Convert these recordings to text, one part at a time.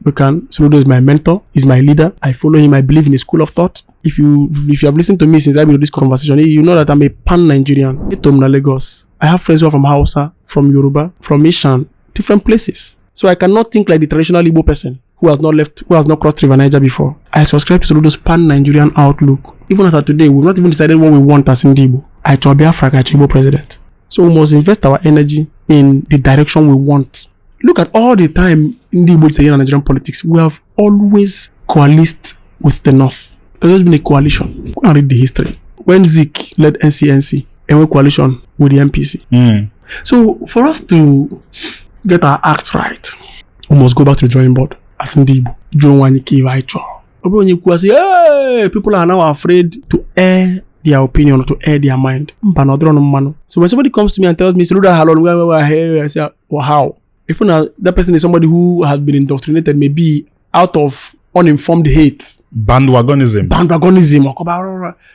We can. Soludo is my mentor. He's my leader. I follow him. I believe in his school of thought. If you have listened to me since I've been in this conversation, you know that I'm a pan-Nigerian. Etomna Lagos. I have friends who are from Hausa, from Yoruba, from Ishan, different places. So I cannot think like the traditional Igbo person who has not crossed River Niger before. I subscribe to Soludo's pan-Nigerian outlook. Even as of today, we've not even decided what we want as Igbo. I to Biafra, I to Igbo president. So we must invest our energy in the direction we want. Look at all the time in the Igbo and Nigerian politics, we have always coalesced with the North. There's always been a coalition. Go and read the history. When Zik led NCNC, and we coalition with the MPC. So for us to get our act right, we must go back to the drawing board as Igbo. Hey, people are now afraid to air their opinion or to air their mind. So when somebody comes to me and tells me, I say, well, how? If that person is somebody who has been indoctrinated, maybe out of uninformed hate, bandwagonism.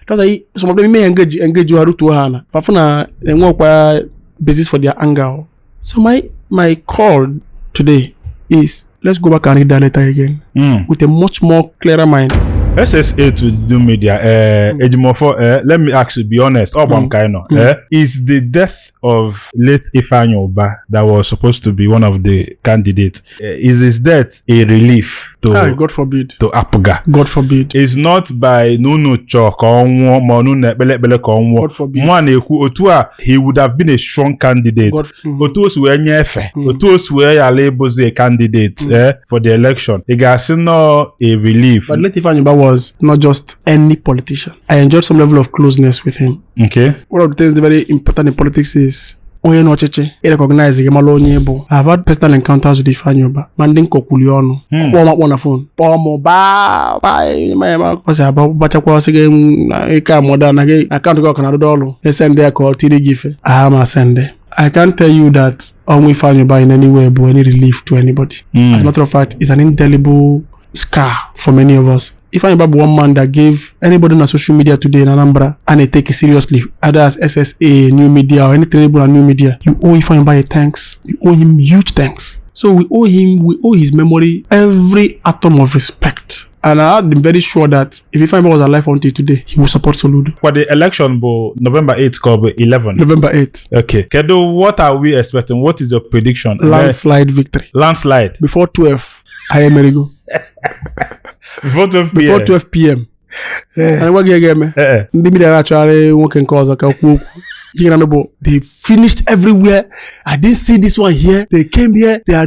That's why some of them may engage you to Hana. But basis for their anger. So my call today is let's go back and read that letter again with a much more clearer mind. SSA to do media. Ejimofo, let me actually be honest. Is the death of late Ifeanyi Oba that was supposed to be one of the candidates? Is his death a relief to God forbid to Apuga? God forbid. It's not by Nunu Chok or God forbid. He would have been a strong candidate. Otuos were nyefe. Otuos were a candidate for the election. It has no a relief. But late Ifeanyi Oba was not just any politician. I enjoyed some level of closeness with him. Okay. One of the things that very important in politics is Oye no cheche. He recognizes I've had personal encounters with Ifeanyi Oba. Manding kokuliono. On a phone. Pomo ba was about Bachakwa again. I can't go Canada dollar. They send their call TD Gife. I am a sender. I can't tell you that Ifeanyi Oba in any way but any relief to anybody. As a matter of fact, it's an indelible scar for many of us. If I'm about one man that gave anybody on social media today in Anambra and they take it seriously, either as SSA, new media, or any terrible new media, you owe Ifeanyi a thanks. You owe him huge thanks. So we owe his memory every atom of respect. And I'm very sure that if Ifeanyi was alive until today, he will support Soludo. For the election, November 8th, called 11. November 8th. Okay. Kedo, what are we expecting? What is your prediction? Landslide victory. Landslide. Before 12, I am Merigo. Before 12 p.m. Before 12 p.m. And what game? Actually working cause they finished everywhere. I didn't see this one here. They came here. They are